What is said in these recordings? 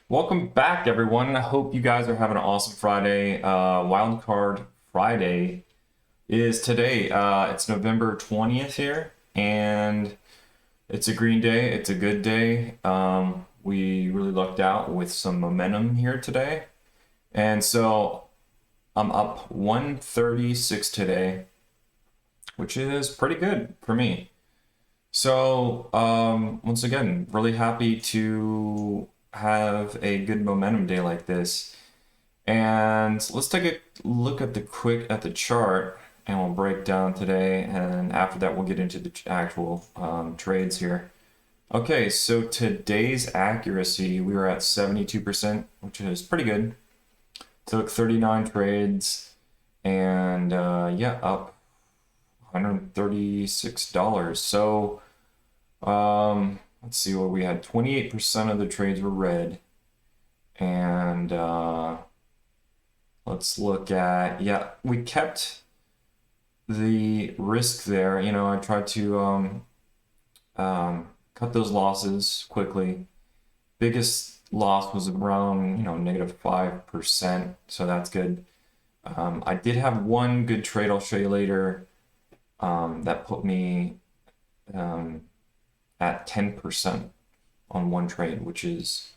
Welcome back, everyone. I hope you guys are having an awesome Friday. Wildcard Friday is today. It's November 20th here, and it's a green day. It's a good day. We really lucked out with some momentum here today. And so I'm up 136 today, which is pretty good for me. So, once again, really happy to have a good momentum day like this. And let's take a look at the chart, and we'll break down today. And after that, we'll get into the actual trades here. Okay, so today's accuracy, we were at 72%, which is pretty good. Took 39 trades, and yeah, up $136. So let's see what we had. 28% of the trades were red, and let's look at, yeah, we kept the risk there. I tried to cut those losses quickly. Biggest loss was around, negative 5%, so that's good. I did have one good trade I'll show you later that put me at 10% on one trade, which is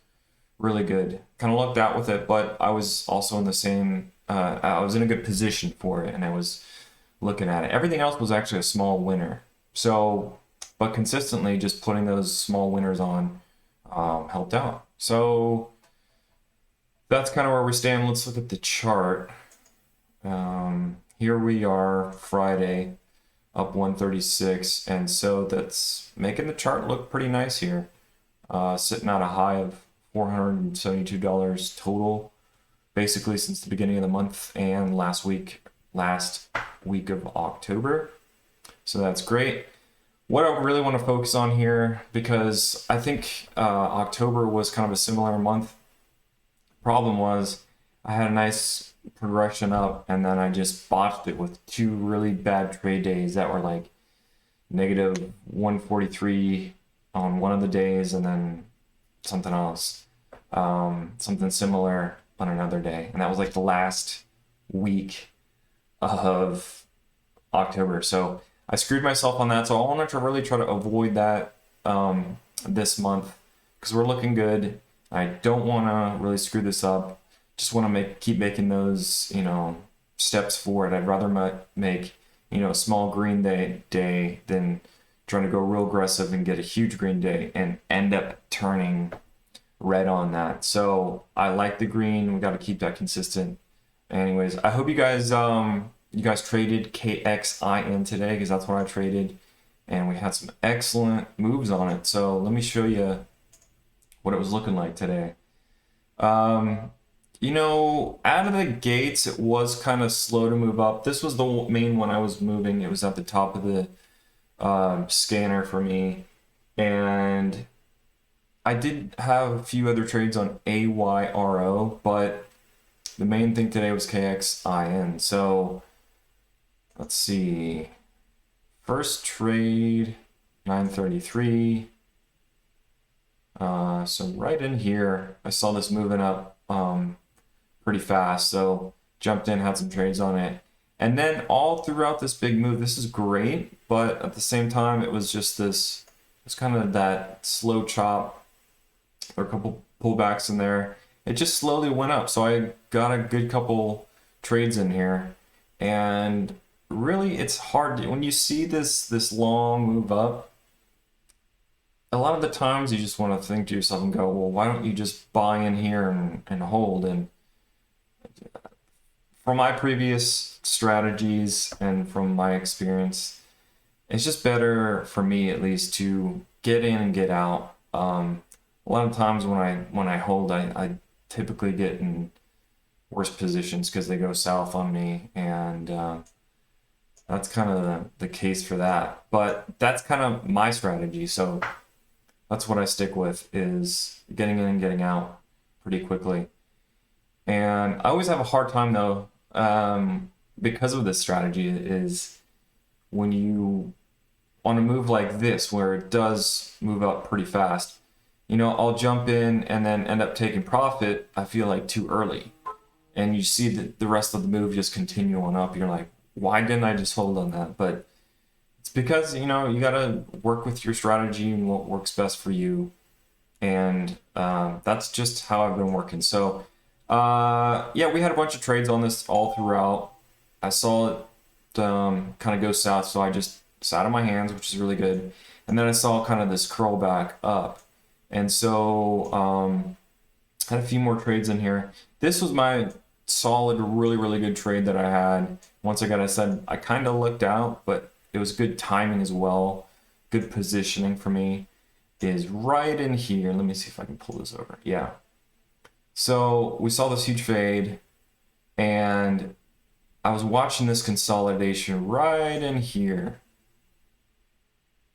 really good. Kind of lucked out with it, but I was also in the same, I was in a good position for it, and I was looking at it. Everything else was actually a small winner. So, but consistently just putting those small winners on helped out. So that's kind of where we stand. Let's look at the chart. Here we are, Friday, up 136, and so that's making the chart look pretty nice here. Sitting at a high of $472 total, basically since the beginning of the month and last week of October. So that's great. What I really want to focus on here, because I think October was kind of a similar month. Problem was I had a nice progression up, and then I just botched it with two really bad trade days that were like negative 143 on one of the days, and then something else, something similar on another day. And that was like the last week of October. So I screwed myself on that. So I wanted to really try to avoid that this month, because we're looking good. I don't want to really screw this up. Just want to keep making those, steps forward. I'd rather make, a small green day than trying to go real aggressive and get a huge green day and end up turning red on that. So I like the green. We got to keep that consistent. Anyways, I hope you guys traded KXIN today, because that's what I traded, and we had some excellent moves on it. So let me show you what it was looking like today. Out of the gates, it was kind of slow to move up. This was the main one I was moving. It was at the top of the scanner for me, and I did have a few other trades on AYRO, but the main thing today was KXIN. So let's see. First trade, 933. So right in here, I saw this moving up pretty fast. So jumped in, had some trades on it. And then all throughout this big move, this is great, but at the same time, it was just this, it's kind of that slow chop. There were a couple pullbacks in there. It just slowly went up. So I got a good couple trades in here. And really, it's hard when you see this long move up. A lot of the times you just want to think to yourself and go, well, why don't you just buy in here and hold? And from my previous strategies and from my experience, it's just better for me, at least, to get in and get out. A lot of times when I hold, I typically get in worse positions because they go south on me, and that's kind of the case for that. But that's kind of my strategy, so that's what I stick with, is getting in and getting out pretty quickly. And I always have a hard time, though, because of this strategy, is when you on a move like this, where it does move up pretty fast, I'll jump in and then end up taking profit, I feel like too early. And you see the rest of the move just continue on up. You're like, why didn't I just hold on that? But it's because, you got to work with your strategy and what works best for you. And that's just how I've been working. So, yeah, we had a bunch of trades on this all throughout. I saw it kind of go south, so I just sat on my hands, which is really good. And then I saw kind of this curl back up. And so had a few more trades in here. This was my solid, really, really good trade that I had. Once I said I kind of looked out, but it was good timing as well. Good positioning for me is right in here. Let me see if I can pull this over. Yeah. So we saw this huge fade, and I was watching this consolidation right in here.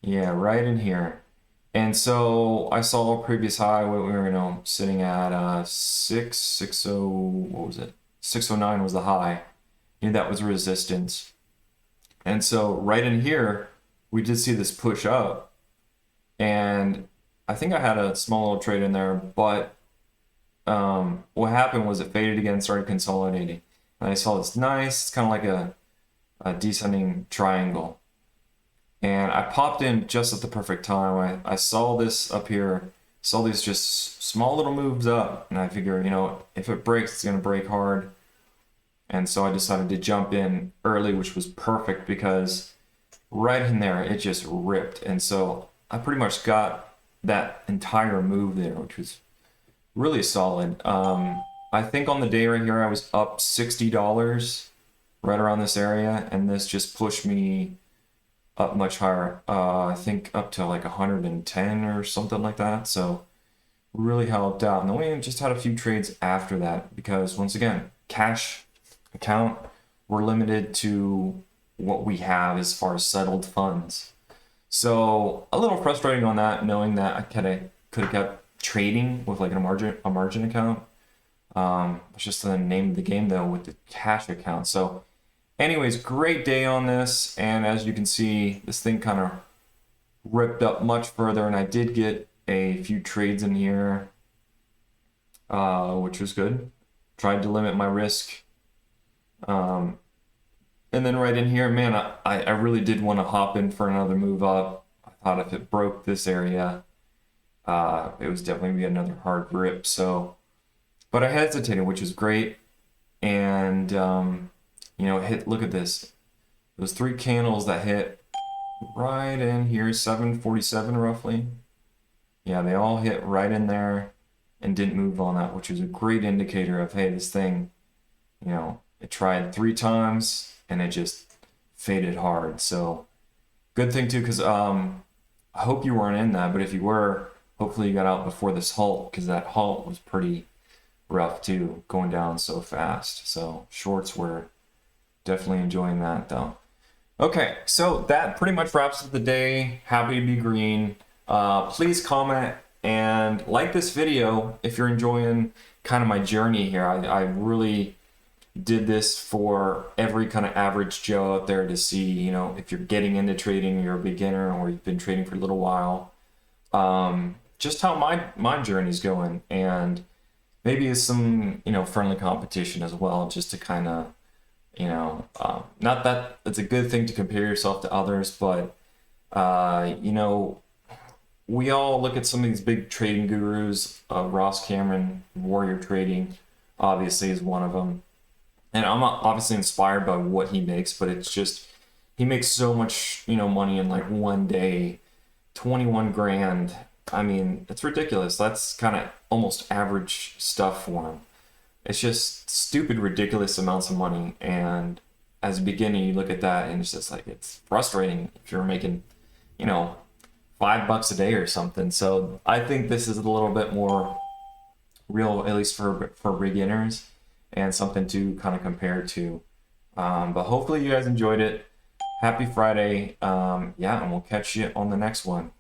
Yeah, right in here. And so I saw a previous high. We were, sitting at 660. What was it? 609 was the high. That was resistance. And so right in here, we did see this push up. And I think I had a small little trade in there, but what happened was it faded again, started consolidating. And I saw this nice, it's kind of like a descending triangle. And I popped in just at the perfect time. I saw this up here, saw these just small little moves up. And I figure, if it breaks, it's going to break hard. And so I decided to jump in early, which was perfect because right in there, it just ripped. And so I pretty much got that entire move there, which was really solid. I think on the day right here, I was up $60 right around this area. And this just pushed me up much higher. I think up to like 110 or something like that. So really helped out. And then we just had a few trades after that because once again, cash account, we're limited to what we have as far as settled funds. So a little frustrating on that, knowing that I could have kept trading with like a margin account. It's just the name of the game though with the cash account. So anyways, great day on this. And as you can see, this thing kind of ripped up much further, and I did get a few trades in here, which was good. Tried to limit my risk. And then right in here, man, I really did want to hop in for another move up. I thought if it broke this area, it was definitely gonna be another hard rip. So, but I hesitated, which is great. And, look at this. Those 3 candles that hit right in here, 747 roughly. Yeah, they all hit right in there and didn't move on that, which was a great indicator of, hey, this thing, it tried 3 times and it just faded hard. So good thing too, because I hope you weren't in that, but if you were, hopefully you got out before this halt, because that halt was pretty rough too, going down so fast. So shorts were definitely enjoying that though. Okay, so that pretty much wraps up the day. Happy to be green. Please comment and like this video if you're enjoying kind of my journey here. I really did this for every kind of average Joe out there to see, if you're getting into trading, you're a beginner, or you've been trading for a little while, just how my journey's going, and maybe some, friendly competition as well, just to kind of, not that it's a good thing to compare yourself to others, but, we all look at some of these big trading gurus. Ross Cameron, Warrior Trading, obviously is one of them. And I'm obviously inspired by what he makes, but it's just, he makes so much, money in like one day, 21 grand. I mean, it's ridiculous. That's kind of almost average stuff for him. It's just stupid, ridiculous amounts of money. And as a beginner, you look at that and it's just like, it's frustrating if you're making, $5 a day or something. So I think this is a little bit more real, at least for beginners, and something to kind of compare to. But hopefully you guys enjoyed it. Happy Friday. Yeah, and we'll catch you on the next one.